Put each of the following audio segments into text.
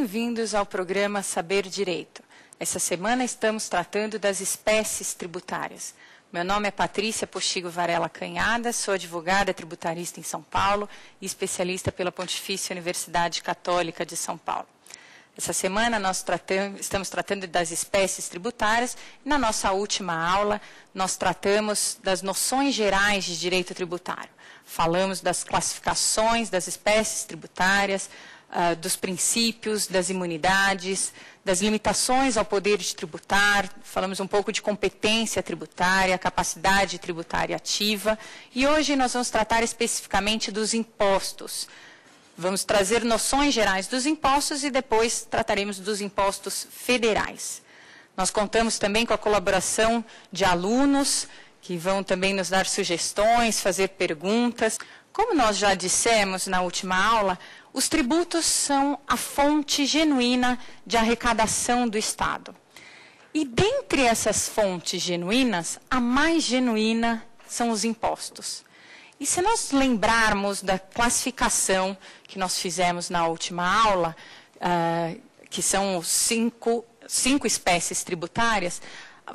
bem-vindos ao programa Saber Direito. Essa semana estamos tratando das espécies tributárias. Meu nome é Patrícia Postigo Varela Canhada, sou advogada tributarista em São Paulo e especialista pela Pontifícia Universidade Católica de São Paulo. Essa semana nós estamos tratando das espécies tributárias e na nossa última aula nós tratamos das noções gerais de direito tributário. Falamos das classificações das espécies tributárias, dos princípios, das imunidades, das limitações ao poder de tributar, falamos um pouco de competência tributária, capacidade tributária ativa, e hoje nós vamos tratar especificamente dos impostos. Vamos trazer noções gerais dos impostos e depois trataremos dos impostos federais. Nós contamos também com a colaboração de alunos, que vão também nos dar sugestões, fazer perguntas. Como nós já dissemos na última aula, os tributos são a fonte genuína de arrecadação do Estado. E dentre essas fontes genuínas, a mais genuína são os impostos. E se nós lembrarmos da classificação que nós fizemos na última aula, que são cinco espécies tributárias,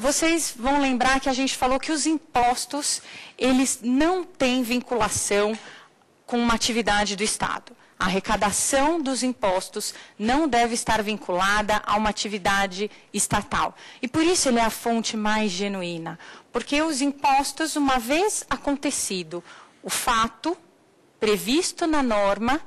vocês vão lembrar que a gente falou que os impostos, eles não têm vinculação com uma atividade do Estado. A arrecadação dos impostos não deve estar vinculada a uma atividade estatal. E por isso ele é a fonte mais genuína. Porque os impostos, uma vez acontecido o fato previsto na norma,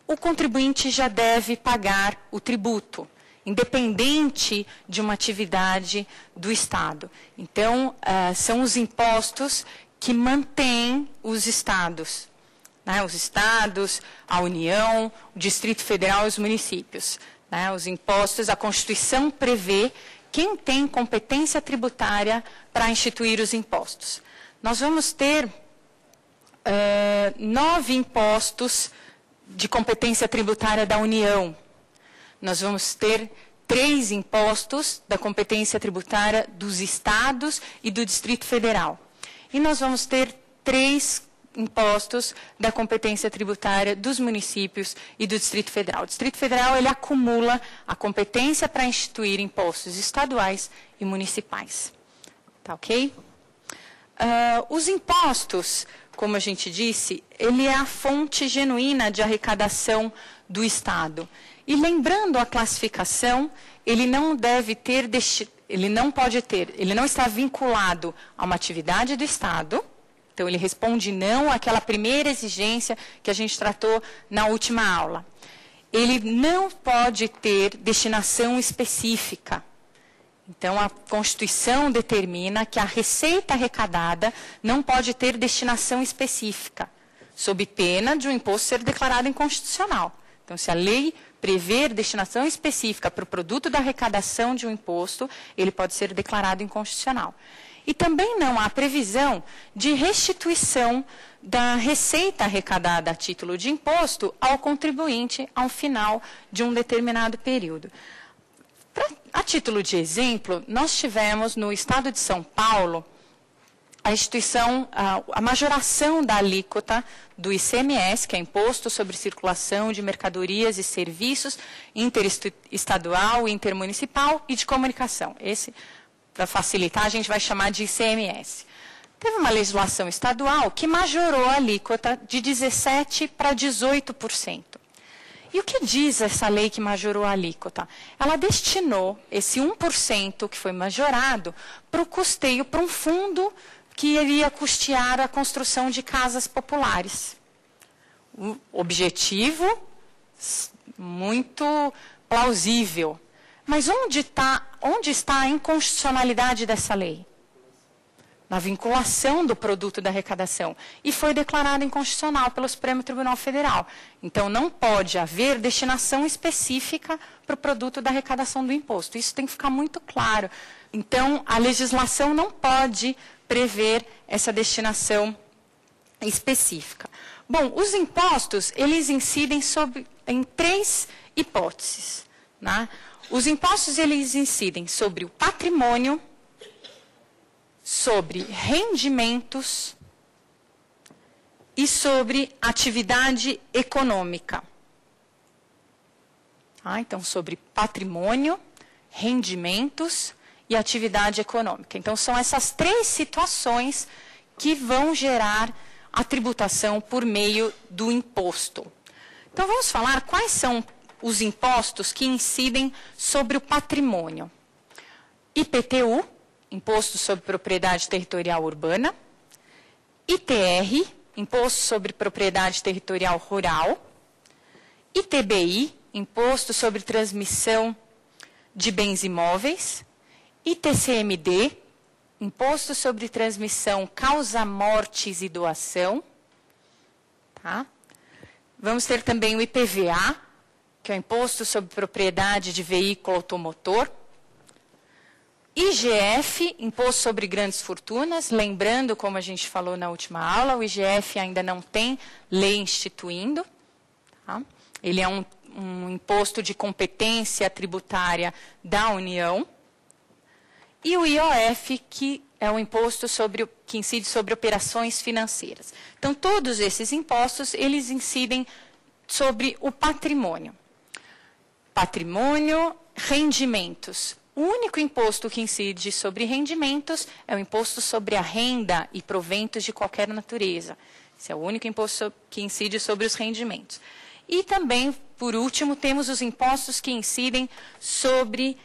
o contribuinte já deve pagar o tributo, independente de uma atividade do Estado. Então, são os impostos que mantêm os estados. Os estados, a União, o Distrito Federal e os municípios. Os impostos, a Constituição prevê quem tem competência tributária para instituir os impostos. Nós vamos ter 9 impostos de competência tributária da União. Nós vamos ter 3 impostos da competência tributária dos estados e do Distrito Federal. E nós vamos ter 3 impostos da competência tributária dos municípios e do Distrito Federal. O Distrito Federal, ele acumula a competência para instituir impostos estaduais e municipais. Tá ok? Os impostos, como a gente disse, ele é a fonte genuína de arrecadação do Estado. E lembrando a classificação, ele não está vinculado a uma atividade do Estado. Então, ele responde não àquela primeira exigência que a gente tratou na última aula. Ele não pode ter destinação específica. Então, a Constituição determina que a receita arrecadada não pode ter destinação específica, sob pena de um imposto ser declarado inconstitucional. Então, se a lei prever destinação específica para o produto da arrecadação de um imposto, ele pode ser declarado inconstitucional. E também não há previsão de restituição da receita arrecadada a título de imposto ao contribuinte ao final de um determinado período. A título de exemplo, nós tivemos no Estado de São Paulo a majoração da alíquota do ICMS, que é Imposto sobre Circulação de Mercadorias e Serviços, interestadual, intermunicipal e de comunicação. Esse, para facilitar, a gente vai chamar de ICMS. Teve uma legislação estadual que majorou a alíquota de 17% para 18%. E o que diz essa lei que majorou a alíquota? Ela destinou esse 1% que foi majorado para o custeio, para um fundo que iria custear a construção de casas populares. O objetivo, muito plausível. Mas onde está a inconstitucionalidade dessa lei? Na vinculação do produto da arrecadação. E foi declarada inconstitucional pelo Supremo Tribunal Federal. Então, não pode haver destinação específica para o produto da arrecadação do imposto. Isso tem que ficar muito claro. Então, a legislação não pode prever essa destinação específica. Bom, os impostos, eles incidem em 3 hipóteses. Né? Os impostos, eles incidem sobre o patrimônio, sobre rendimentos e sobre atividade econômica. Tá? Então, sobre patrimônio, rendimentos e atividade econômica. Então, são essas 3 situações que vão gerar a tributação por meio do imposto. Então, vamos falar quais são os impostos que incidem sobre o patrimônio. IPTU, Imposto sobre Propriedade Territorial Urbana. ITR, Imposto sobre Propriedade Territorial Rural. ITBI, Imposto sobre Transmissão de Bens Imóveis. ITCMD, Imposto sobre Transmissão, Causa Mortes e Doação. Tá? Vamos ter também o IPVA, que é o Imposto sobre Propriedade de Veículo Automotor. IGF, Imposto sobre Grandes Fortunas. Lembrando, como a gente falou na última aula, o IGF ainda não tem lei instituindo. Tá? Ele é um imposto de competência tributária da União. E o IOF, que é um imposto que incide sobre operações financeiras. Então, todos esses impostos, eles incidem sobre o patrimônio. Patrimônio, rendimentos. O único imposto que incide sobre rendimentos é o imposto sobre a renda e proventos de qualquer natureza. Esse é o único imposto que incide sobre os rendimentos. E também, por último, temos os impostos que incidem sobre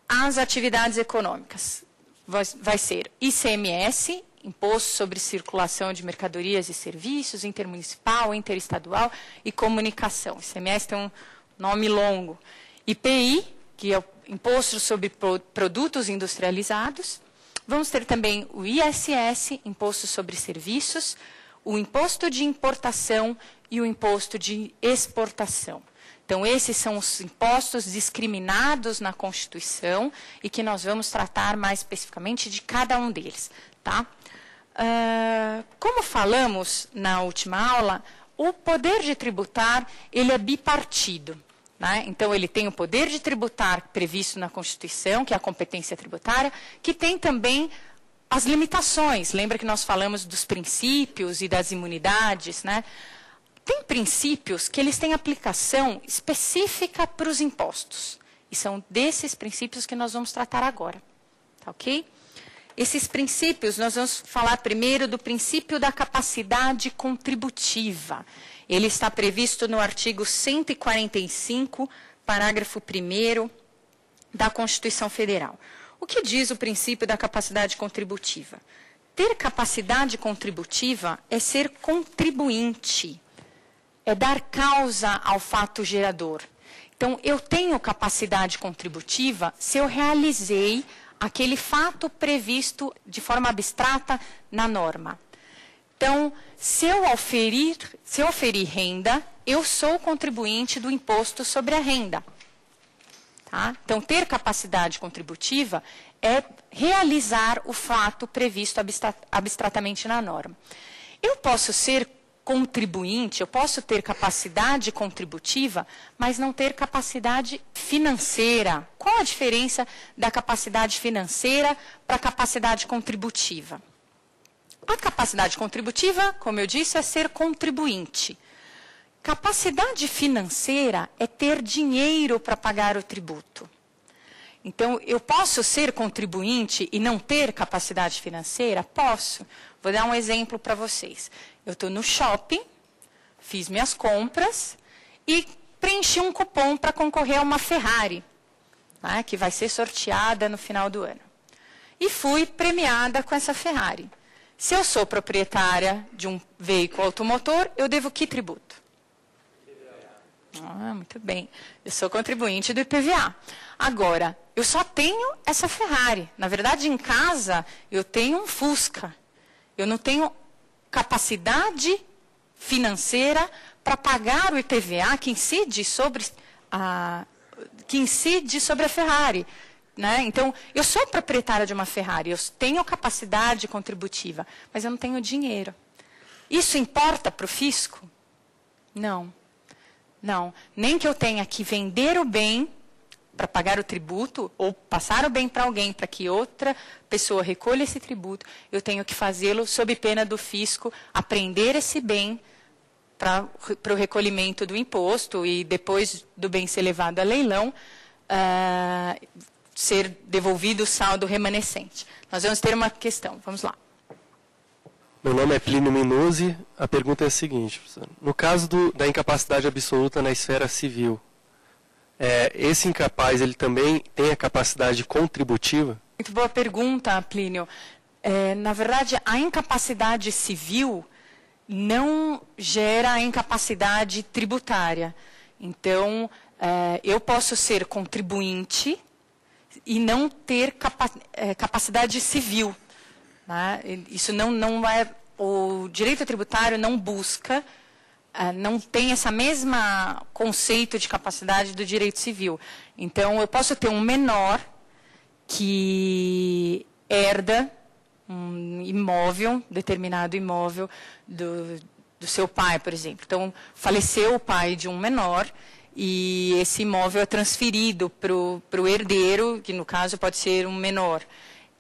as atividades econômicas. Vai ser ICMS, Imposto sobre Circulação de Mercadorias e Serviços, intermunicipal, interestadual e comunicação. ICMS tem um nome longo. IPI, que é o Imposto sobre Produtos Industrializados. Vamos ter também o ISS, Imposto sobre Serviços, o Imposto de Importação e o Imposto de Exportação. Então, esses são os impostos discriminados na Constituição e que nós vamos tratar mais especificamente de cada um deles. Tá? Como falamos na última aula, o poder de tributar ele é bipartido. Né? Então, ele tem o poder de tributar previsto na Constituição, que é a competência tributária, que tem também as limitações. Lembra que nós falamos dos princípios e das imunidades, né? Tem princípios que eles têm aplicação específica para os impostos. E são desses princípios que nós vamos tratar agora. Tá ok? Esses princípios, nós vamos falar primeiro do princípio da capacidade contributiva. Ele está previsto no artigo 145, parágrafo 1º da Constituição Federal. O que diz o princípio da capacidade contributiva? Ter capacidade contributiva é ser contribuinte. É dar causa ao fato gerador. Então, eu tenho capacidade contributiva se eu realizei aquele fato previsto de forma abstrata na norma. Então, se eu oferir renda, eu sou contribuinte do imposto sobre a renda. Tá? Então, ter capacidade contributiva é realizar o fato previsto abstratamente na norma. Eu posso ser contribuinte, eu posso ter capacidade contributiva, mas não ter capacidade financeira. Qual a diferença da capacidade financeira para a capacidade contributiva? A capacidade contributiva, como eu disse, é ser contribuinte. Capacidade financeira é ter dinheiro para pagar o tributo. Então, eu posso ser contribuinte e não ter capacidade financeira? Posso. Vou dar um exemplo para vocês. Eu estou no shopping, fiz minhas compras e preenchi um cupom para concorrer a uma Ferrari, né, que vai ser sorteada no final do ano. E fui premiada com essa Ferrari. Se eu sou proprietária de um veículo automotor, eu devo que tributo? Muito bem. Eu sou contribuinte do IPVA. Agora, eu só tenho essa Ferrari. Na verdade, em casa, eu tenho um Fusca. Eu não tenho capacidade financeira para pagar o IPVA que incide sobre a Ferrari. Né? Então, eu sou proprietária de uma Ferrari, eu tenho capacidade contributiva, mas eu não tenho dinheiro. Isso importa para o fisco? Não. Não. Nem que eu tenha que vender o bem para pagar o tributo, ou passar o bem para alguém para que outra pessoa recolha esse tributo, eu tenho que fazê-lo sob pena do fisco, apreender esse bem para o recolhimento do imposto e depois do bem ser levado a leilão, ser devolvido o saldo remanescente. Nós vamos ter uma questão. Vamos lá. Meu nome é Plínio Minuzzi. A pergunta é a seguinte, professor. No caso da incapacidade absoluta na esfera civil, esse incapaz ele também tem a capacidade contributiva? Muito boa pergunta, Plínio. Na verdade, a incapacidade civil não gera a incapacidade tributária. Então, eu posso ser contribuinte e não ter capacidade civil. Né? Isso não é... O direito tributário não busca, não tem esse mesmo conceito de capacidade do direito civil. Então, eu posso ter um menor que herda um imóvel, determinado imóvel do seu pai, por exemplo. Então, faleceu o pai de um menor e esse imóvel é transferido para o herdeiro, que no caso pode ser um menor.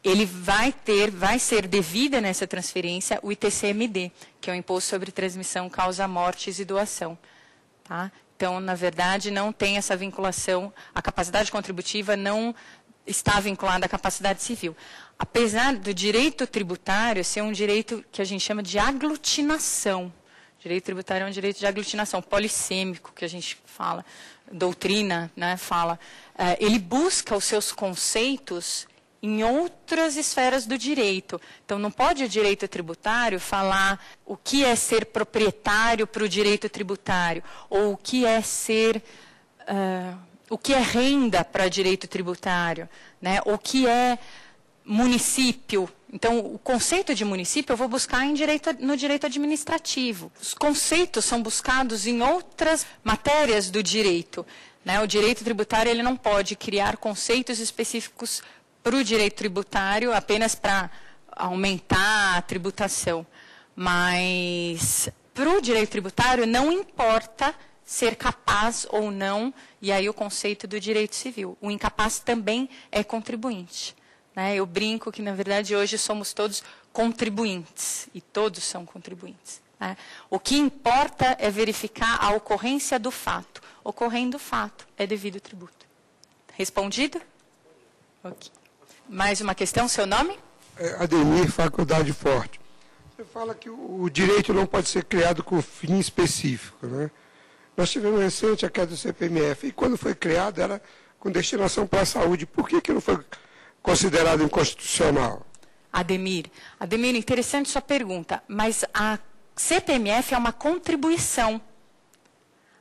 Ele vai ser devida nessa transferência o ITCMD, que é o Imposto sobre Transmissão, Causa Mortes e Doação. Tá? Então, na verdade, não tem essa vinculação, a capacidade contributiva não está vinculada à capacidade civil. Apesar do direito tributário ser um direito que a gente chama de aglutinação. O direito tributário é um direito de aglutinação, polissêmico, que a gente fala, doutrina, né, fala. Ele busca os seus conceitos em outras esferas do direito. Então, não pode o direito tributário falar o que é ser proprietário para o direito tributário, ou o que é ser... o que é renda para direito tributário, né? O que é município. Então, o conceito de município eu vou buscar no direito administrativo. Os conceitos são buscados em outras matérias do direito. Né? O direito tributário ele não pode criar conceitos específicos para o direito tributário apenas para aumentar a tributação. Mas, para o direito tributário, não importa ser capaz ou não, e aí o conceito do direito civil. O incapaz também é contribuinte. Né? Eu brinco que, na verdade, hoje somos todos contribuintes, e todos são contribuintes. Né? O que importa é verificar a ocorrência do fato. Ocorrendo o fato, é devido tributo. Respondido? Ok. Mais uma questão, seu nome? Ademir, Faculdade Forte. Você fala que o direito não pode ser criado com fim específico, né? Nós tivemos recente a queda do CPMF, e quando foi criado era com destinação para a saúde. Por que não foi considerado inconstitucional? Ademir, interessante sua pergunta, mas a CPMF é uma contribuição.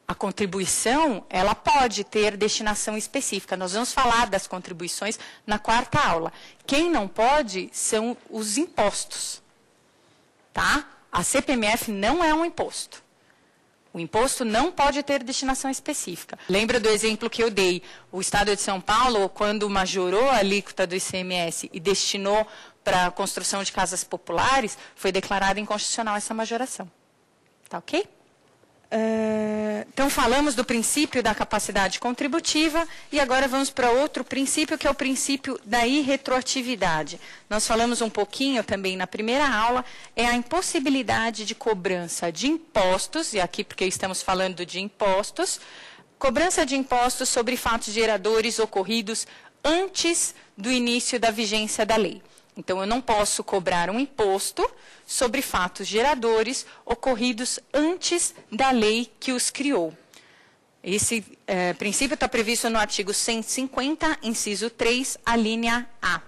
A contribuição, ela pode ter destinação específica. Nós vamos falar das contribuições na quarta aula. Quem não pode são os impostos. Tá? A CPMF não é um imposto. O imposto não pode ter destinação específica. Lembra do exemplo que eu dei? O Estado de São Paulo, quando majorou a alíquota do ICMS e destinou para a construção de casas populares, foi declarada inconstitucional essa majoração. Tá ok? Então, falamos do princípio da capacidade contributiva e agora vamos para outro princípio, que é o princípio da irretroatividade. Nós falamos um pouquinho também na primeira aula, é a impossibilidade de cobrança de impostos, e aqui porque estamos falando de impostos, cobrança de impostos sobre fatos geradores ocorridos antes do início da vigência da lei. Então, eu não posso cobrar um imposto sobre fatos geradores ocorridos antes da lei que os criou. Esse princípio está previsto no artigo 150, inciso 3, a linha A.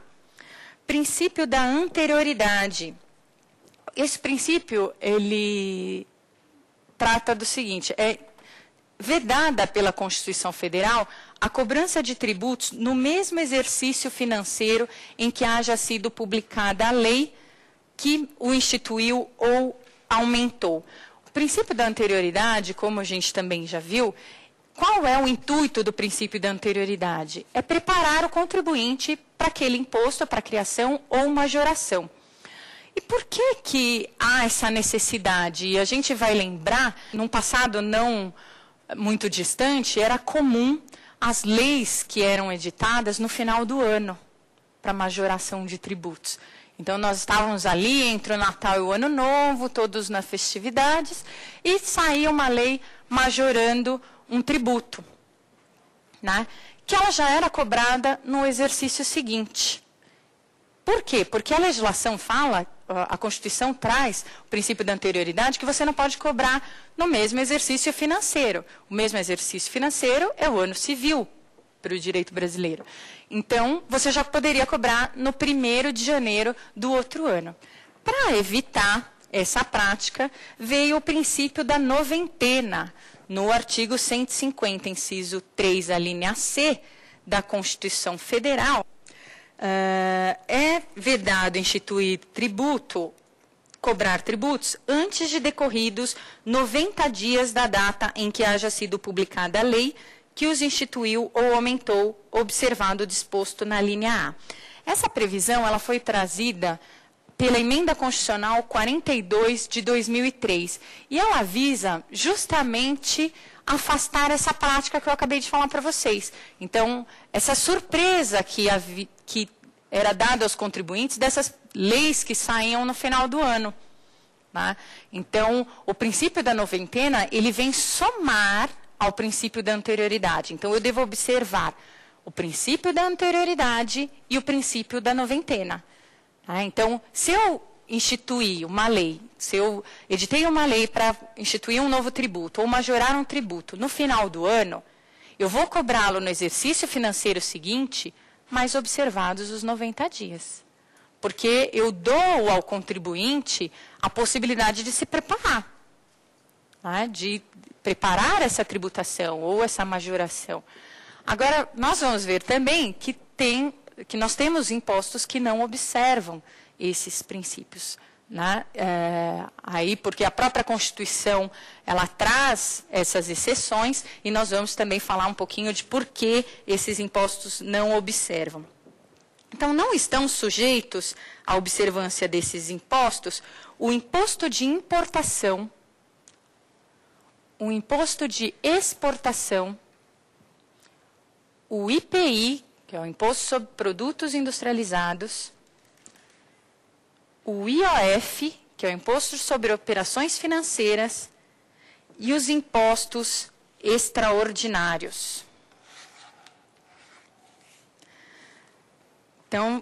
Princípio da anterioridade. Esse princípio, ele trata do seguinte, é vedada pela Constituição Federal a cobrança de tributos no mesmo exercício financeiro em que haja sido publicada a lei que o instituiu ou aumentou. O princípio da anterioridade, como a gente também já viu, qual é o intuito do princípio da anterioridade? É preparar o contribuinte para aquele imposto, para a criação ou majoração. E por que há essa necessidade? E a gente vai lembrar, num passado não muito distante, era comum as leis que eram editadas no final do ano para majoração de tributos. Então, nós estávamos ali entre o Natal e o Ano Novo, todos nas festividades, e saía uma lei majorando um tributo, né? Que ela já era cobrada no exercício seguinte. Por quê? Porque a legislação fala, a Constituição traz o princípio da anterioridade, que você não pode cobrar no mesmo exercício financeiro. O mesmo exercício financeiro é o ano civil para o direito brasileiro. Então, você já poderia cobrar no 1º de janeiro do outro ano. Para evitar essa prática, veio o princípio da noventena, no artigo 150, inciso 3, a linha C da Constituição Federal. É vedado instituir tributo, cobrar tributos, antes de decorridos 90 dias da data em que haja sido publicada a lei que os instituiu ou aumentou, observado o disposto na linha A. Essa previsão ela foi trazida pela Emenda Constitucional 42 de 2003, e ela visa justamente afastar essa prática que eu acabei de falar para vocês. Então, essa surpresa que era dada aos contribuintes dessas leis que saíam no final do ano. Tá? Então, o princípio da noventena, ele vem somar ao princípio da anterioridade. Então, eu devo observar o princípio da anterioridade e o princípio da noventena. Tá? Então, se eu instituir uma lei, se eu editei uma lei para instituir um novo tributo ou majorar um tributo no final do ano, eu vou cobrá-lo no exercício financeiro seguinte, mas observados os 90 dias. Porque eu dou ao contribuinte a possibilidade de se preparar, né? De preparar essa tributação ou essa majoração. Agora, nós vamos ver também que nós temos impostos que não observam esses princípios. Né? Aí, porque a própria Constituição ela traz essas exceções, e nós vamos também falar um pouquinho de por que esses impostos não observam. Então, não estão sujeitos à observância desses impostos o imposto de importação, o imposto de exportação, o IPI, que é o Imposto sobre Produtos Industrializados, o IOF, que é o Imposto sobre Operações Financeiras, e os impostos extraordinários. Então,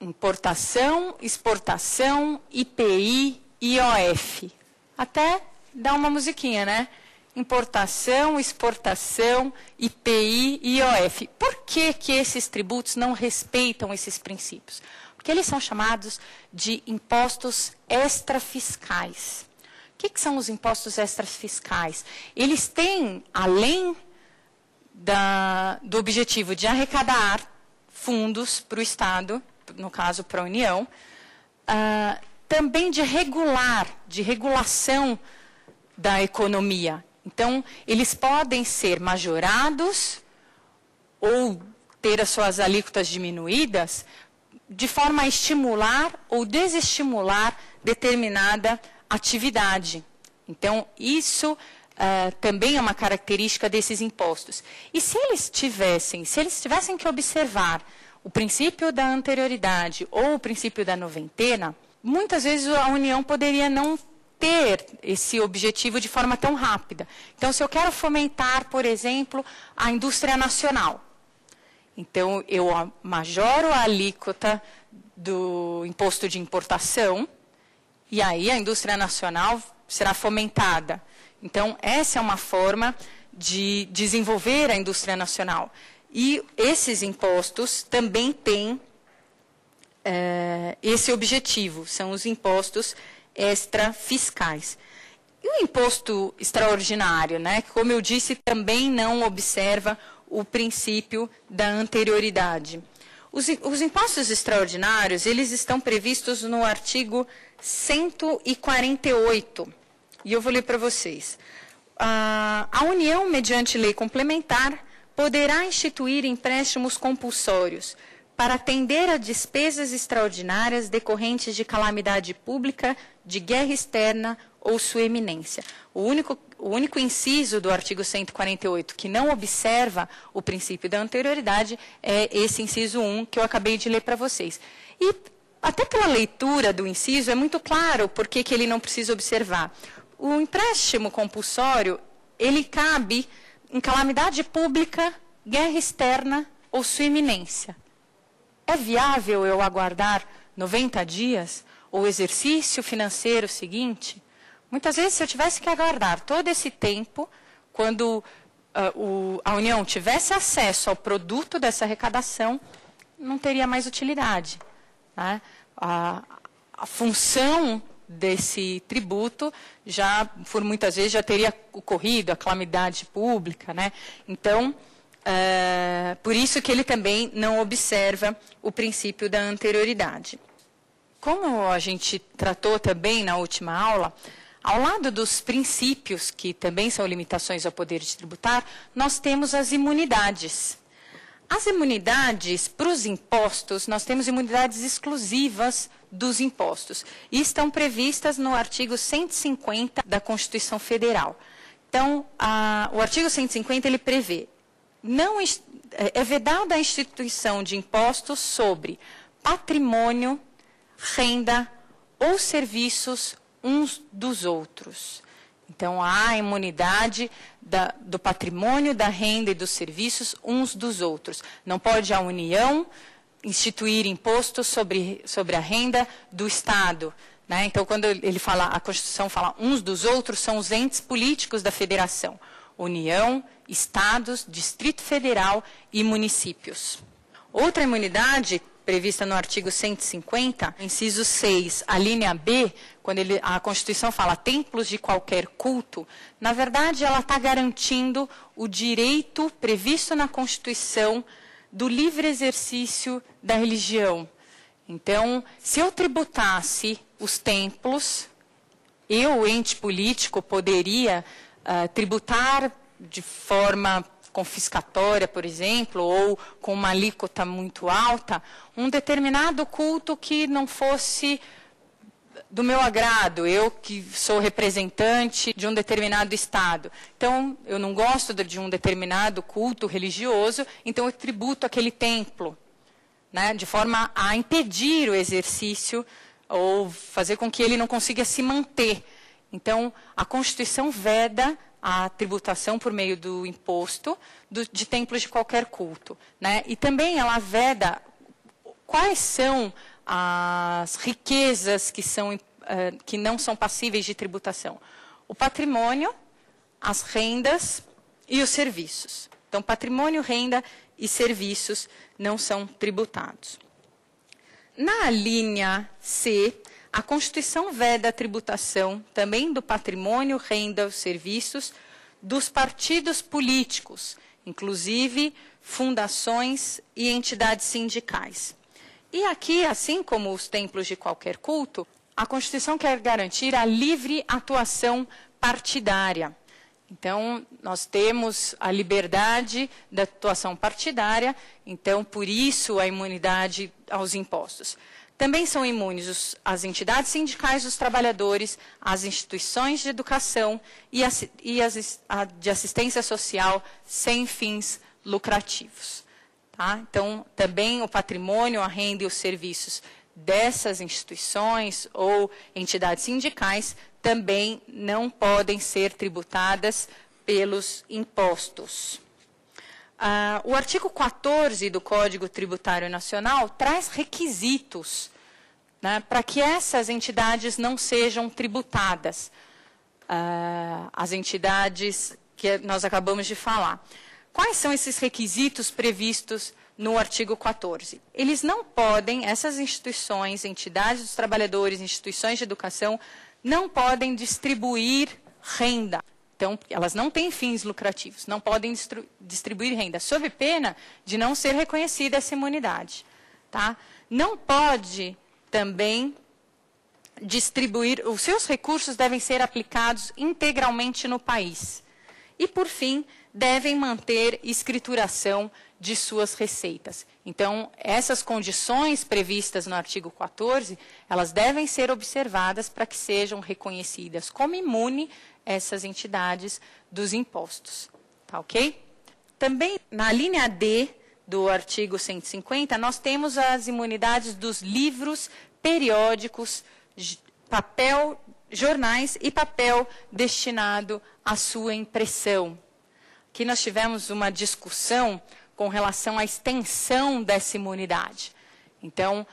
importação, exportação, IPI, IOF. Até dá uma musiquinha, né? Importação, exportação, IPI e IOF. Por que esses tributos não respeitam esses princípios? Porque eles são chamados de impostos extrafiscais. O que são os impostos extrafiscais? Eles têm, além do objetivo de arrecadar fundos para o Estado, no caso para a União, também de regulação da economia. Então, eles podem ser majorados ou ter as suas alíquotas diminuídas de forma a estimular ou desestimular determinada atividade. Então, isso também é uma característica desses impostos. E se eles tivessem que observar o princípio da anterioridade ou o princípio da noventena, muitas vezes a União poderia não ter esse objetivo de forma tão rápida. Então, se eu quero fomentar, por exemplo, a indústria nacional, então eu majoro a alíquota do imposto de importação e aí a indústria nacional será fomentada. Então, essa é uma forma de desenvolver a indústria nacional. E esses impostos também têm esse objetivo, são os impostos extrafiscais. E o imposto extraordinário, né, que, como eu disse, também não observa o princípio da anterioridade. Os impostos extraordinários, eles estão previstos no artigo 148. E eu vou ler para vocês. A União, mediante lei complementar, poderá instituir empréstimos compulsórios para atender a despesas extraordinárias decorrentes de calamidade pública, de guerra externa ou sua eminência. O único inciso do artigo 148 que não observa o princípio da anterioridade é esse inciso 1 que eu acabei de ler para vocês. E até pela leitura do inciso, é muito claro por que ele não precisa observar. O empréstimo compulsório, ele cabe em calamidade pública, guerra externa ou sua iminência. É viável eu aguardar 90 dias ou exercício financeiro seguinte? Muitas vezes, se eu tivesse que aguardar todo esse tempo, quando a União tivesse acesso ao produto dessa arrecadação, não teria mais utilidade, né? A função desse tributo já, por muitas vezes, já teria ocorrido, a calamidade pública, né? Então, por isso que ele também não observa o princípio da anterioridade. Como a gente tratou também na última aula, ao lado dos princípios, que também são limitações ao poder de tributar, nós temos as imunidades. As imunidades para os impostos, nós temos imunidades exclusivas dos impostos. E estão previstas no artigo 150 da Constituição Federal. Então, o artigo 150, ele prevê, é vedada a instituição de impostos sobre patrimônio, renda ou serviços uns dos outros. Então, há a imunidade do patrimônio, da renda e dos serviços uns dos outros. Não pode a União instituir imposto sobre a renda do Estado, né? Então, quando a Constituição fala uns dos outros, são os entes políticos da Federação. União, Estados, Distrito Federal e municípios. Outra imunidade prevista no artigo 150, inciso 6, a linha B, quando a Constituição fala templos de qualquer culto, na verdade ela está garantindo o direito previsto na Constituição do livre exercício da religião. Então, se eu tributasse os templos, eu, ente político, poderia tributar de forma confiscatória, por exemplo, ou com uma alíquota muito alta, um determinado culto que não fosse do meu agrado, eu que sou representante de um determinado Estado. Então, eu não gosto de um determinado culto religioso, então eu tributo aquele templo, né, de forma a impedir o exercício ou fazer com que ele não consiga se manter. Então, a Constituição veda a tributação por meio do imposto de templos de qualquer culto, né? E também ela veda quais são as riquezas que não são passíveis de tributação. O patrimônio, as rendas e os serviços. Então, patrimônio, renda e serviços não são tributados. Na linha C, a Constituição veda a tributação também do patrimônio, renda, os serviços dos partidos políticos, inclusive fundações e entidades sindicais. E aqui, assim como os templos de qualquer culto, a Constituição quer garantir a livre atuação partidária. Então, nós temos a liberdade da atuação partidária, então, por isso, a imunidade aos impostos. Também são imunes as entidades sindicais dos trabalhadores, as instituições de educação e as de assistência social sem fins lucrativos. Tá? Então, também o patrimônio, a renda e os serviços dessas instituições ou entidades sindicais também não podem ser tributadas pelos impostos. O artigo 14 do Código Tributário Nacional traz requisitos, né, para que essas entidades não sejam tributadas. As entidades que nós acabamos de falar. Quais são esses requisitos previstos no artigo 14? Eles não podem, essas instituições, entidades dos trabalhadores, instituições de educação, não podem distribuir renda. Então, elas não têm fins lucrativos, não podem distribuir renda, sob pena de não ser reconhecida essa imunidade. Tá? Não pode também distribuir, os seus recursos devem ser aplicados integralmente no país. E, por fim, devem manter escrituração de suas receitas. Então, essas condições previstas no artigo 14, elas devem ser observadas para que sejam reconhecidas como imune essas entidades dos impostos. Tá ok? Também, na linha D do artigo 150, nós temos as imunidades dos livros periódicos, jornais e papel destinado à sua impressão. Aqui nós tivemos uma discussão com relação à extensão dessa imunidade. Então,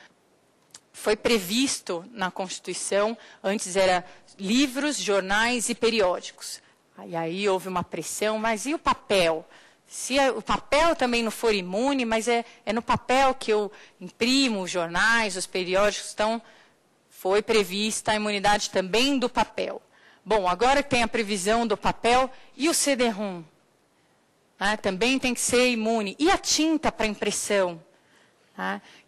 foi previsto na Constituição, antes era livros, jornais e periódicos. Aí houve uma pressão, mas e o papel? Se o papel também não for imune, mas é no papel que eu imprimo os jornais, os periódicos, então foi prevista a imunidade também do papel. Bom, agora que tem a previsão do papel, e o CD-ROM? Também tem que ser imune. E a tinta para impressão?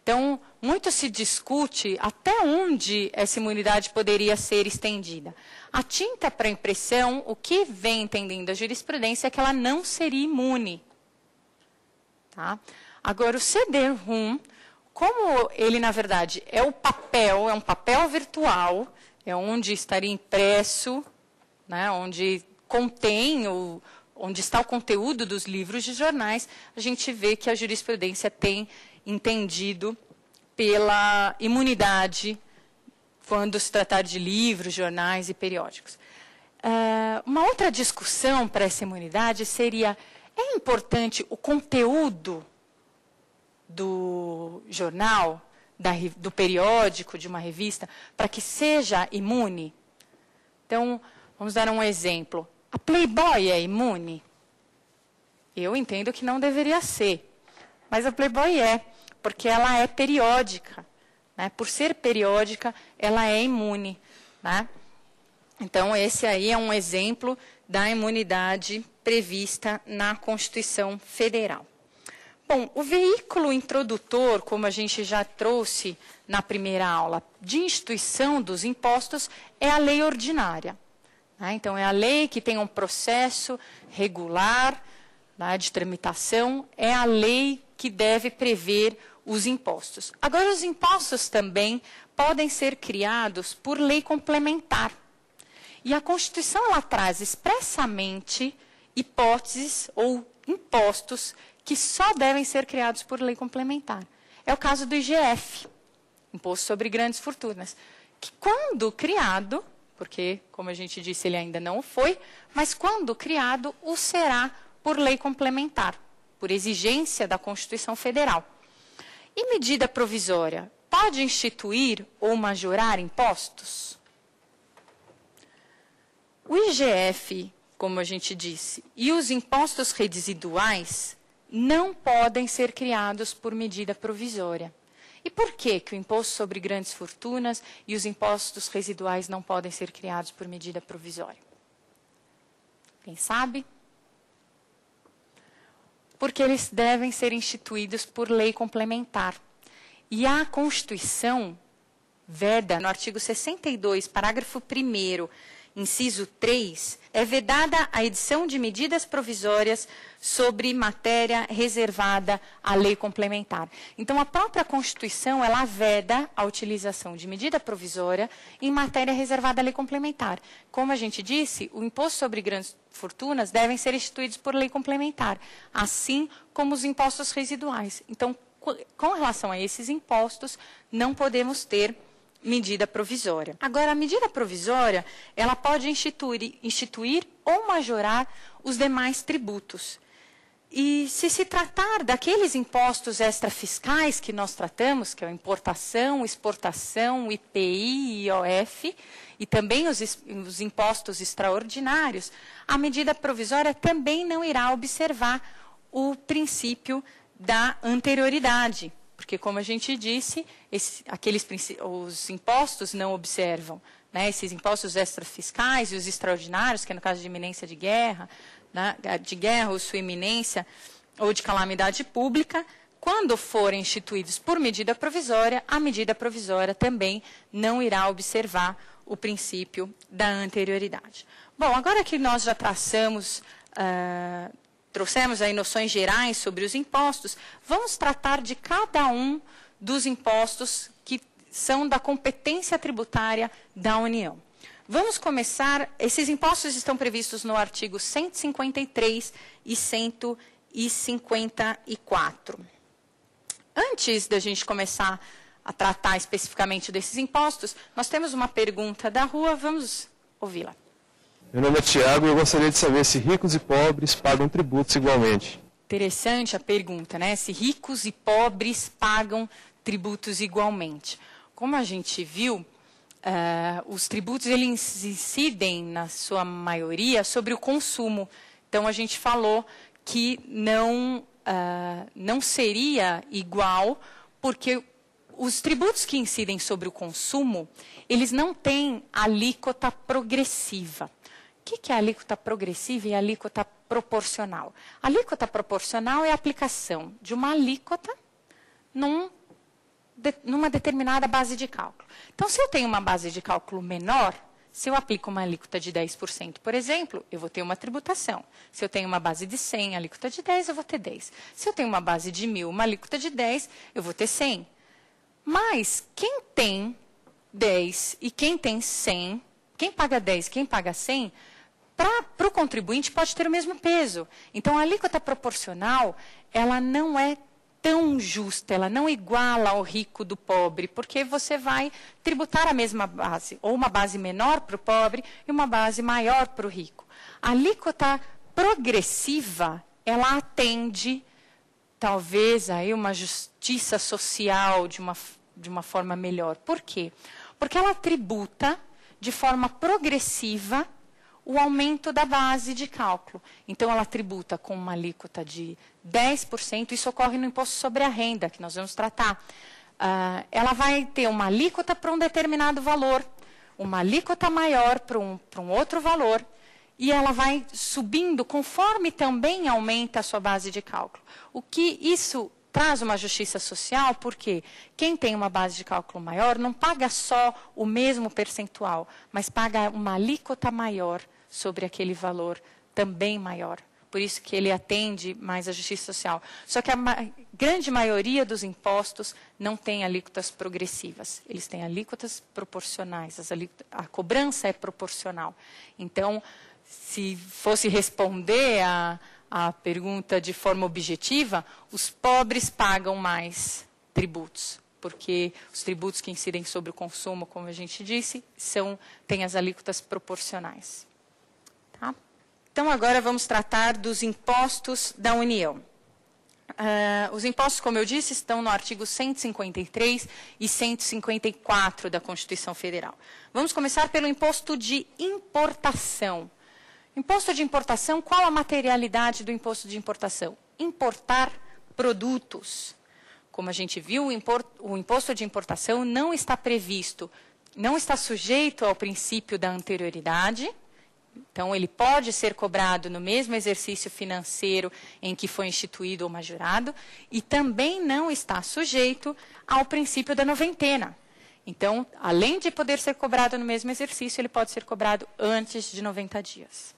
Então, muito se discute até onde essa imunidade poderia ser estendida. A tinta para impressão, o que vem entendendo a jurisprudência é que ela não seria imune. Agora, o CD-ROM, como ele, na verdade, é um papel virtual, é onde estaria impresso, onde contém onde está o conteúdo dos livros e jornais, a gente vê que a jurisprudência tem entendido pela imunidade quando se tratar de livros, jornais e periódicos. Uma outra discussão para essa imunidade seria, é importante o conteúdo do jornal, do periódico, de uma revista, para que seja imune? Então, vamos dar um exemplo. A Playboy é imune? Eu entendo que não deveria ser. Mas a Playboy porque ela é periódica. Por ser periódica, ela é imune. Então, esse aí é um exemplo da imunidade prevista na Constituição Federal. Bom, o veículo introdutor, como a gente já trouxe na primeira aula, de instituição dos impostos, é a lei ordinária. Então, é a lei que tem um processo regular de tramitação, é a lei que deve prever os impostos. Agora, os impostos também podem ser criados por lei complementar. E a Constituição ela traz expressamente hipóteses ou impostos que só devem ser criados por lei complementar. É o caso do IGF, Imposto sobre Grandes Fortunas, que quando criado, porque, como a gente disse, ele ainda não foi, mas quando criado, o será por lei complementar, por exigência da Constituição Federal. E medida provisória, pode instituir ou majorar impostos? O IGF, como a gente disse, e os impostos residuais não podem ser criados por medida provisória. E por que o imposto sobre grandes fortunas e os impostos residuais não podem ser criados por medida provisória? Quem sabe? Porque eles devem ser instituídos por lei complementar. E a Constituição veda, no artigo 62, parágrafo 1º, inciso 3, é vedada a edição de medidas provisórias sobre matéria reservada à lei complementar. Então, a própria Constituição, ela veda a utilização de medida provisória em matéria reservada à lei complementar. Como a gente disse, o imposto sobre grandes fortunas devem ser instituídos por lei complementar, assim como os impostos residuais. Então, com relação a esses impostos, não podemos ter medida provisória. Agora, a medida provisória, ela pode instituir ou majorar os demais tributos. E se tratar daqueles impostos extrafiscais que nós tratamos, que é a importação, exportação, IPI, IOF, e também os impostos extraordinários, a medida provisória também não irá observar o da anterioridade. Porque, como a gente disse, os impostos não observam, né, esses impostos extrafiscais e os extraordinários, que é no caso de iminência de guerra, ou sua iminência, ou de calamidade pública, quando forem instituídos por medida provisória, a medida provisória também não irá observar o princípio da anterioridade. Bom, agora que nós já trouxemos aí noções gerais sobre os impostos, vamos tratar de cada um dos impostos que são da competência tributária da União. Vamos começar, esses impostos estão previstos no artigo 153 e 154. Antes da gente começar a tratar especificamente desses impostos, nós temos uma pergunta da rua, vamos ouvi-la. Meu nome é Tiago e eu gostaria de saber se ricos e pobres pagam tributos igualmente. Interessante a pergunta, né? Se ricos e pobres pagam tributos igualmente. Como a gente viu, os tributos eles incidem, na sua maioria, sobre o consumo. Então, a gente falou que não seria igual, porque os tributos que incidem sobre o consumo, eles não têm alíquota progressiva. O que é alíquota progressiva e alíquota proporcional? A alíquota proporcional é a aplicação de uma alíquota numa determinada base de cálculo. Então, se eu tenho uma base de cálculo menor, se eu aplico uma alíquota de 10%, por exemplo, eu vou ter uma tributação. Se eu tenho uma base de 100, alíquota de 10, eu vou ter 10. Se eu tenho uma base de 1.000, uma alíquota de 10, eu vou ter 100. Mas quem tem 10 e quem tem 100, quem paga 10 e quem paga 100, para o contribuinte pode ter o mesmo peso. Então, a alíquota proporcional, ela não é tão justa, ela não iguala o rico do pobre, porque você vai tributar a mesma base, ou uma base menor para o pobre e uma base maior para o rico. A alíquota progressiva, ela atende, talvez, aí uma justiça social de uma forma melhor. Por quê? Porque ela tributa de forma progressiva o aumento da base de cálculo. Então, ela tributa com uma alíquota de 10%, isso ocorre no imposto sobre a renda, que nós vamos tratar. Ela vai ter uma alíquota para um determinado valor, uma alíquota maior para um outro valor, e ela vai subindo conforme também aumenta a sua base de cálculo. O que isso traz uma justiça social, porque quem tem uma base de cálculo maior não paga só o mesmo percentual, mas paga uma alíquota maior sobre aquele valor também maior. Por isso que ele atende mais a justiça social. Só que a grande maioria dos impostos não tem alíquotas progressivas. Eles têm alíquotas proporcionais. A cobrança é proporcional. Então, se fosse responder a pergunta de forma objetiva, os pobres pagam mais tributos, porque os tributos que incidem sobre o consumo, como a gente disse, têm as alíquotas proporcionais. Tá? Então, agora vamos tratar dos impostos da União. Os impostos, como eu disse, estão no artigo 153 e 154 da Constituição Federal. Vamos começar pelo imposto de importação. Imposto de importação, qual a materialidade do imposto de importação? Importar produtos. Como a gente viu, o imposto de importação não está previsto, não está sujeito ao princípio da anterioridade. Então, ele pode ser cobrado no mesmo exercício financeiro em que foi instituído ou majorado, e também não está sujeito ao princípio da noventena. Então, além de poder ser cobrado no mesmo exercício, ele pode ser cobrado antes de 90 dias.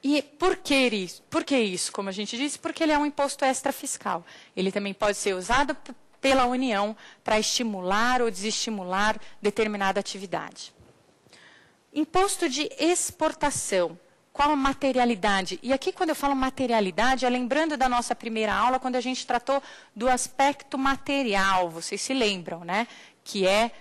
E por que isso? Como a gente disse, porque ele é um imposto extrafiscal. Ele também pode ser usado pela União para estimular ou desestimular determinada atividade. Imposto de exportação. Qual a materialidade? E aqui, quando eu falo materialidade, é lembrando da nossa primeira aula, quando a gente tratou do aspecto material. Vocês se lembram, né? Que é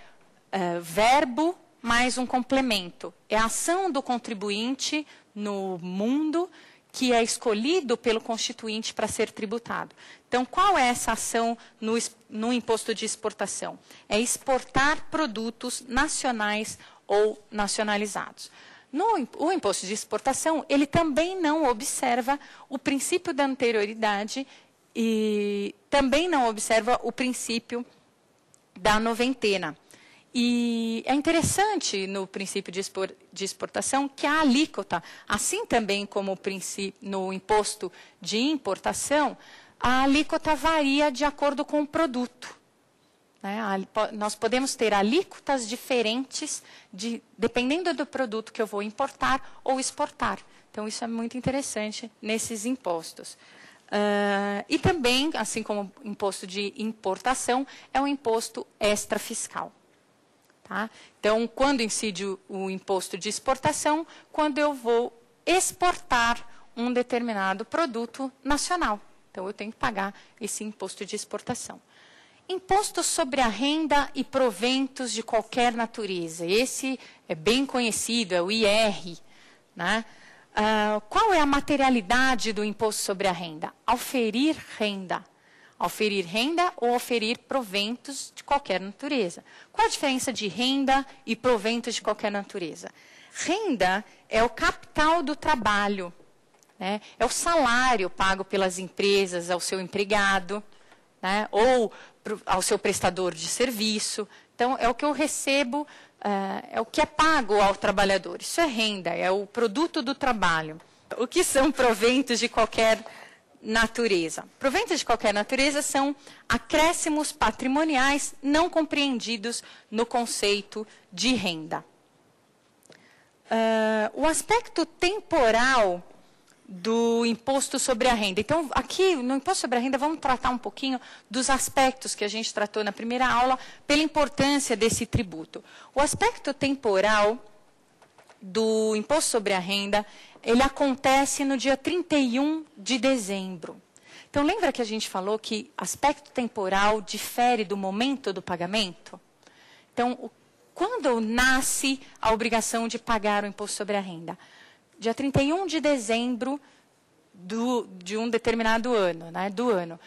verbo mais um complemento. É a ação do contribuinte no mundo que é escolhido pelo constituinte para ser tributado. Então, qual é essa ação no imposto de exportação? É produtos nacionais ou nacionalizados. O imposto de exportação, ele também não observa o princípio da anterioridade e também não observa o princípio da noventena. E é interessante no princípio de exportação que a alíquota, assim também como no imposto de importação, a alíquota varia de acordo com o produto. Nós podemos ter alíquotas diferentes dependendo do produto que eu vou importar ou exportar. Então, isso é muito interessante nesses impostos. E também, assim como o imposto de importação, é um imposto extrafiscal. Tá? Então, quando incide o imposto de exportação? Quando eu vou exportar um determinado produto nacional. Então, eu tenho que pagar esse imposto de exportação. Imposto sobre a renda e proventos de qualquer natureza. Esse é bem conhecido, é o IR, né? Qual é a materialidade do imposto sobre a renda? Auferir renda. Auferir renda ou auferir proventos de qualquer natureza. Qual a diferença de renda e proventos de qualquer natureza? Renda é o capital do trabalho, né? É o salário pago pelas empresas ao seu empregado, né? Ou ao seu prestador de serviço. Então, é o que eu recebo, é o que é pago ao trabalhador. Isso é renda, é o produto do trabalho. O que são proventos de qualquer natureza? Proventos de qualquer natureza são acréscimos patrimoniais não compreendidos no conceito de renda. O aspecto temporal do imposto sobre a renda. Então, aqui, no imposto sobre a renda, vamos tratar um pouquinho dos aspectos que a gente tratou na primeira aula, pela importância desse tributo. O aspecto temporal do imposto sobre a renda, ele acontece no dia 31 de dezembro. Então, lembra que a gente falou que aspecto temporal difere do momento do pagamento? Então, quando nasce a obrigação de pagar o imposto sobre a renda? Dia 31 de dezembro de um determinado ano, né, do ano.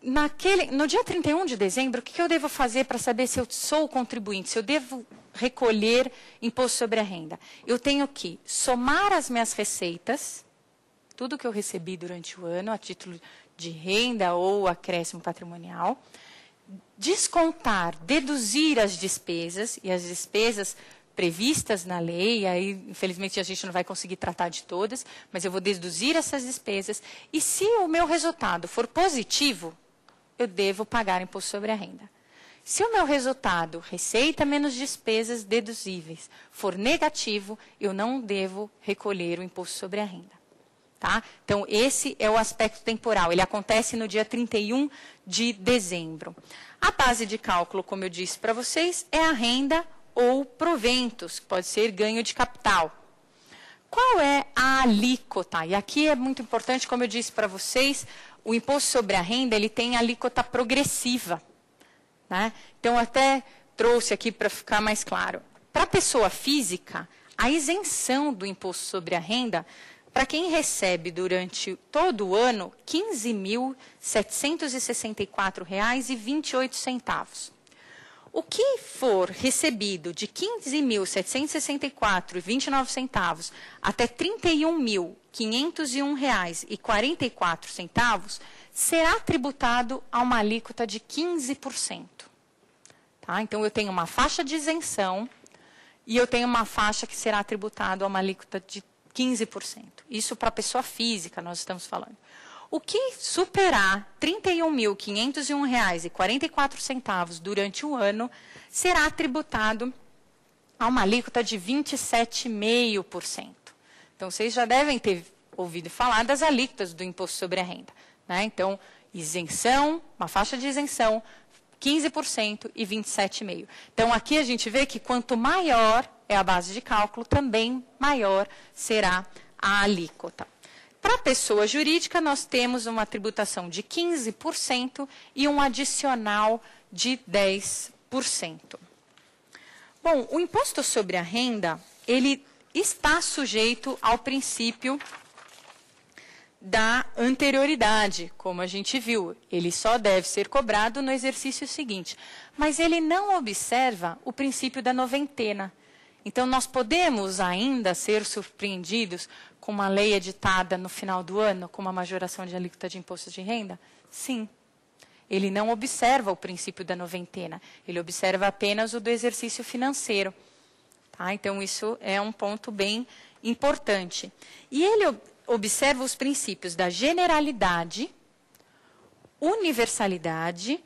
No dia 31 de dezembro, o que eu devo fazer para saber se eu sou contribuinte, se eu devo recolher imposto sobre a renda? Eu tenho que somar as minhas receitas, tudo que eu recebi durante o ano, a título de renda ou acréscimo patrimonial, descontar, deduzir as despesas, e as despesas previstas na lei, aí infelizmente a gente não vai conseguir tratar de todas, mas eu vou deduzir essas despesas, e se o meu resultado for positivo, eu devo pagar imposto sobre a renda. Se o meu resultado, receita menos despesas deduzíveis, for negativo, eu não devo recolher o imposto sobre a renda. Tá? Então, esse é o aspecto temporal, ele acontece no dia 31 de dezembro. A base de cálculo, como eu disse para vocês, é a renda ou proventos, que pode ser ganho de capital. Qual é a alíquota? E aqui é muito importante, como eu disse para vocês, o imposto sobre a renda, ele tem alíquota progressiva, né? Então, até trouxe aqui para ficar mais claro. Para a pessoa física, a isenção do imposto sobre a renda, para quem recebe durante todo o ano, R$ 15.764,28. O que for recebido de R$ 15.764,29 até R$ 31.501,44 será tributado a uma alíquota de 15%. Tá? Então, eu tenho uma faixa de isenção e eu tenho uma faixa que será tributado a uma alíquota de 15%. Isso para a pessoa física, nós estamos falando. O que superar R$ 31.501,44 durante o ano será tributado a uma alíquota de 27,5%. Então, vocês já devem ter ouvido falar das alíquotas do imposto sobre a renda, né? Então, isenção, uma faixa de isenção, 15% e 27,5%. Então, aqui a gente vê que quanto maior é a base de cálculo, também maior será a alíquota. Para a pessoa jurídica, nós temos uma tributação de 15% e um adicional de 10%. Bom, o imposto sobre a renda, ele está sujeito ao princípio da anterioridade, como a gente viu. Ele só deve ser cobrado no exercício seguinte. Mas ele não observa o princípio da noventena. Então, nós podemos ainda ser surpreendidos com uma lei editada no final do ano, com uma majoração de alíquota de imposto de renda? Sim. Ele não observa o princípio da noventena. Ele observa apenas o do exercício financeiro. Tá? Então, isso é um ponto bem importante. E ele observa os princípios da generalidade, universalidade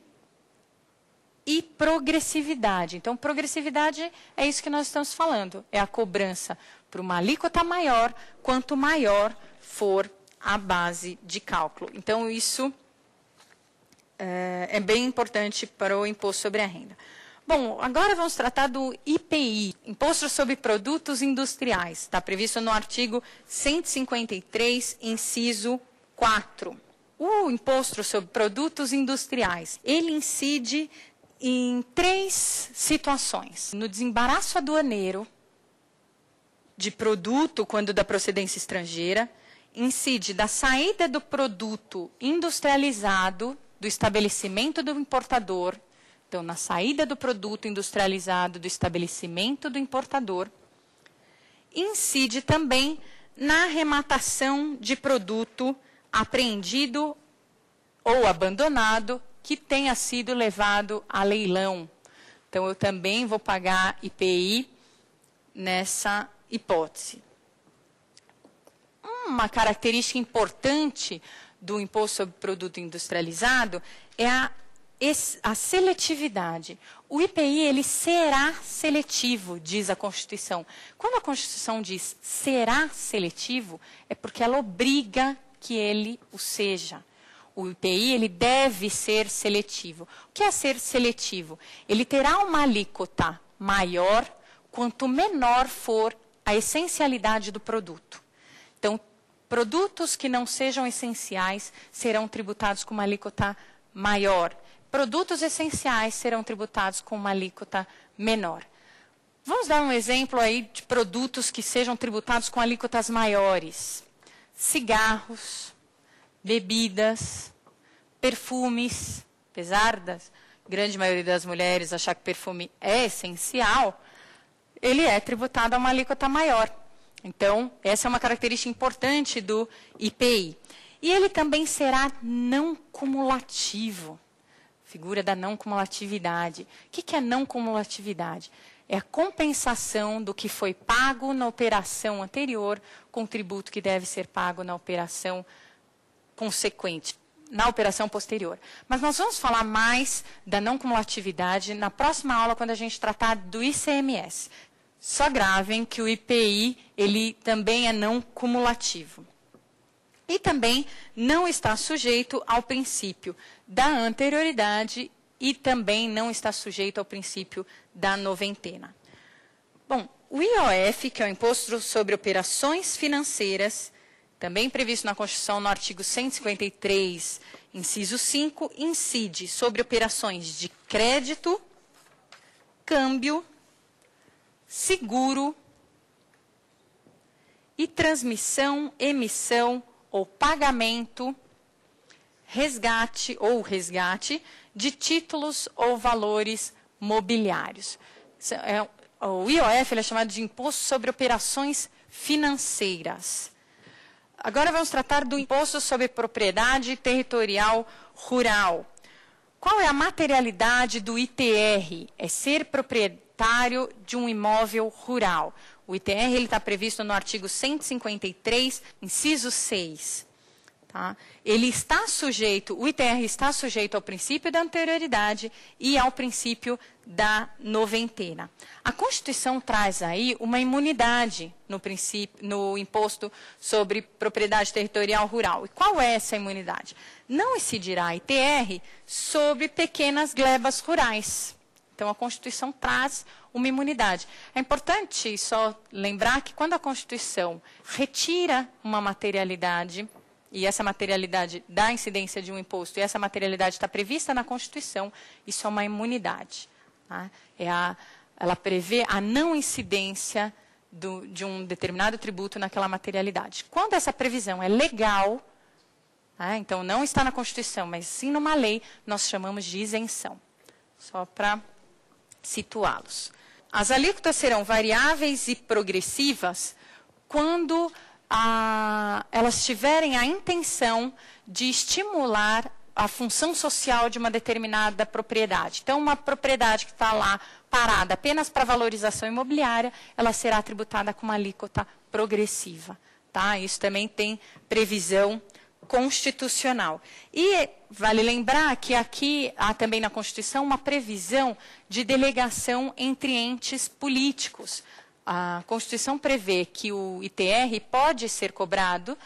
e progressividade. Então, progressividade é isso que nós estamos falando. É a cobrança por uma alíquota maior, quanto maior for a base de cálculo. Então, isso é bem importante para o imposto sobre a renda. Bom, agora vamos tratar do IPI, Imposto sobre Produtos Industriais. Está previsto no artigo 153, inciso 4. O imposto sobre produtos industriais, ele incide em 3 situações. No desembaraço aduaneiro de produto, quando da procedência estrangeira, incide da saída do produto industrializado do estabelecimento do importador. Então, na saída do produto industrializado do estabelecimento do importador, incide também na arrematação de produto apreendido ou abandonado que tenha sido levado a leilão. Então, eu também vou pagar IPI nessa hipótese. Uma característica importante do imposto sobre produto industrializado é a seletividade. O IPI ele será seletivo, diz a Constituição. Quando a Constituição diz será seletivo, é porque ela obriga que ele o seja. O IPI ele deve ser seletivo. O que é ser seletivo? Ele terá uma alíquota maior quanto menor for a essencialidade do produto. Então, produtos que não sejam essenciais serão tributados com uma alíquota maior. Produtos essenciais serão tributados com uma alíquota menor. Vamos dar um exemplo aí de produtos que sejam tributados com alíquotas maiores. Cigarros, bebidas, perfumes. Apesar da grande maioria das mulheres achar que perfume é essencial, ele é tributado a uma alíquota maior. Então, essa é uma característica importante do IPI. E ele também será não cumulativo. Figura da não cumulatividade. O que é não cumulatividade? É a compensação do que foi pago na operação anterior com o tributo que deve ser pago na operação consequente, na operação posterior. Mas nós vamos falar mais da não cumulatividade na próxima aula, quando a gente tratar do ICMS. Só gravem que o IPI ele também é não cumulativo. E também não está sujeito ao princípio da anterioridade e também não está sujeito ao princípio da noventena. Bom, o IOF, que é o Imposto sobre Operações Financeiras, também previsto na Constituição no artigo 153, inciso 5, incide sobre operações de crédito, câmbio, seguro e transmissão, emissão ou pagamento, resgate de títulos ou valores mobiliários. O IOF é chamado de Imposto sobre Operações Financeiras. Agora vamos tratar do Imposto sobre Propriedade Territorial Rural. Qual é a materialidade do ITR? É ser proprietário de um imóvel rural. O ITR está previsto no artigo 153, inciso 6. Tá? Ele está sujeito, o ITR está sujeito ao princípio da anterioridade e ao princípio da noventena. A Constituição traz aí uma imunidade no imposto sobre propriedade territorial rural. E qual é essa imunidade? Não incidirá ITR sobre pequenas glebas rurais. Então, a Constituição traz uma imunidade. É importante só lembrar que quando a Constituição retira uma materialidade, e essa materialidade dá incidência de um imposto, e essa materialidade está prevista na Constituição, isso é uma imunidade. Tá? Ela prevê a não incidência de um determinado tributo naquela materialidade. Quando essa previsão é legal, tá? Então não está na Constituição, mas sim numa lei, nós chamamos de isenção. Só para situá-los. As alíquotas serão variáveis e progressivas quando elas tiverem a intenção de estimular a função social de uma determinada propriedade. Então, uma propriedade que está lá parada apenas para valorização imobiliária, ela será tributada com uma alíquota progressiva. Tá? Isso também tem previsão constitucional. E vale lembrar que aqui há também na Constituição uma previsão de delegação entre entes políticos. A Constituição prevê que o ITR pode ser cobrado,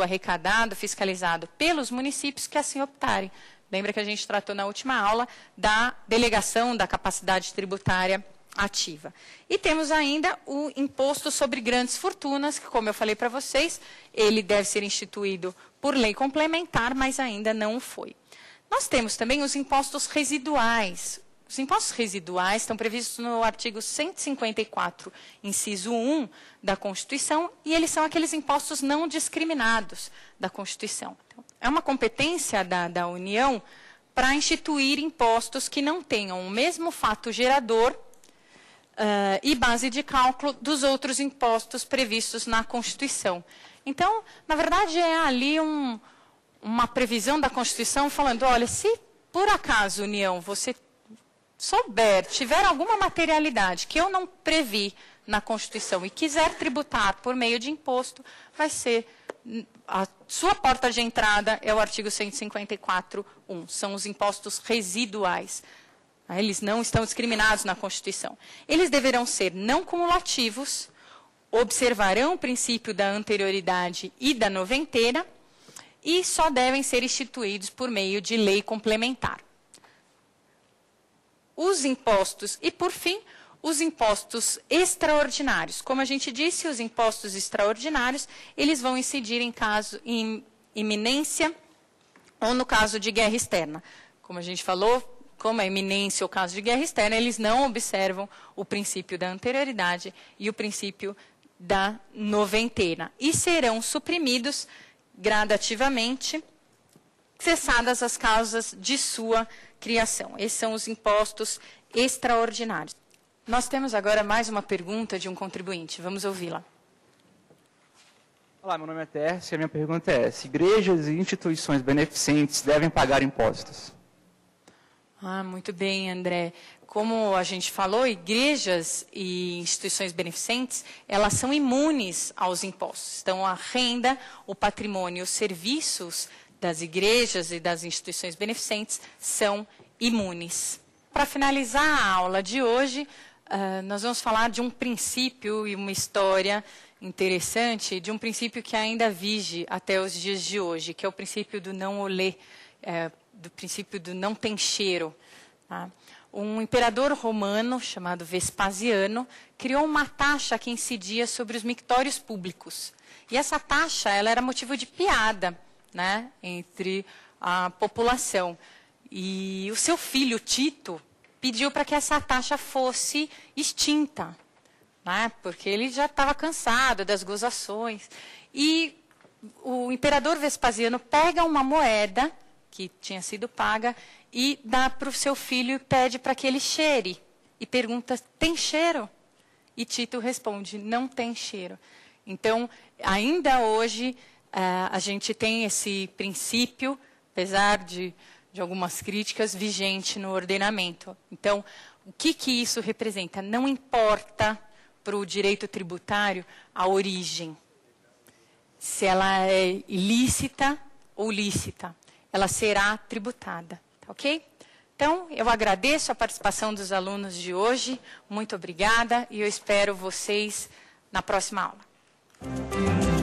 arrecadado, fiscalizado pelos municípios que assim optarem. Lembra que a gente tratou na última aula da delegação da capacidade tributária ativa. E temos ainda o imposto sobre grandes fortunas, que, como eu falei para vocês, ele deve ser instituído por lei complementar, mas ainda não foi. Nós temos também os impostos residuais. Os impostos residuais estão previstos no artigo 154, inciso 1 da Constituição, e eles são aqueles impostos não discriminados da Constituição. Então, é uma competência da União para instituir impostos que não tenham o mesmo fato gerador e base de cálculo dos outros impostos previstos na Constituição. Então, na verdade, é ali uma previsão da Constituição falando, olha, se por acaso, União, você tiver alguma materialidade que eu não previ na Constituição e quiser tributar por meio de imposto, vai ser, a sua porta de entrada é o artigo 154.1, são os impostos residuais. Eles não estão discriminados na Constituição. Eles deverão ser não cumulativos, observarão o princípio da anterioridade e da noventeira e só devem ser instituídos por meio de lei complementar. Os impostos, e por fim, os impostos extraordinários. Como a gente disse, os impostos extraordinários, eles vão incidir em iminência ou no caso de guerra externa. Como a gente falou, como é iminência ou caso de guerra externa, eles não observam o princípio da anterioridade e o princípio da noventeira. E serão suprimidos gradativamente, cessadas as causas de sua criação. Esses são os impostos extraordinários. Nós temos agora mais uma pergunta de um contribuinte. Vamos ouvi-la. Olá, meu nome é Tércio e a minha pergunta é: se igrejas e instituições beneficentes devem pagar impostos? Muito bem, André. Como a gente falou, igrejas e instituições beneficentes, elas são imunes aos impostos. Então, a renda, o patrimônio, os serviços das igrejas e das instituições beneficentes são imunes. Para finalizar a aula de hoje, nós vamos falar de um princípio e uma história interessante, de um princípio que ainda vige até os dias de hoje, que é o princípio do não olê, do princípio do não tem cheiro. Tá? Um imperador romano, chamado Vespasiano, criou uma taxa que incidia sobre os mictórios públicos. E essa taxa ela era motivo de piada, né, entre a população. E o seu filho, Tito, pediu para que essa taxa fosse extinta, né, porque ele já estava cansado das gozações. E o imperador Vespasiano pega uma moeda que tinha sido paga e dá para o seu filho e pede para que ele cheire. E pergunta, tem cheiro? E Tito responde, não tem cheiro. Então, ainda hoje, a gente tem esse princípio, apesar de algumas críticas, vigente no ordenamento. Então, o que isso representa? Não importa para o direito tributário a origem, se ela é ilícita ou lícita, ela será tributada, tá ok? Então, eu agradeço a participação dos alunos de hoje, muito obrigada, e eu espero vocês na próxima aula.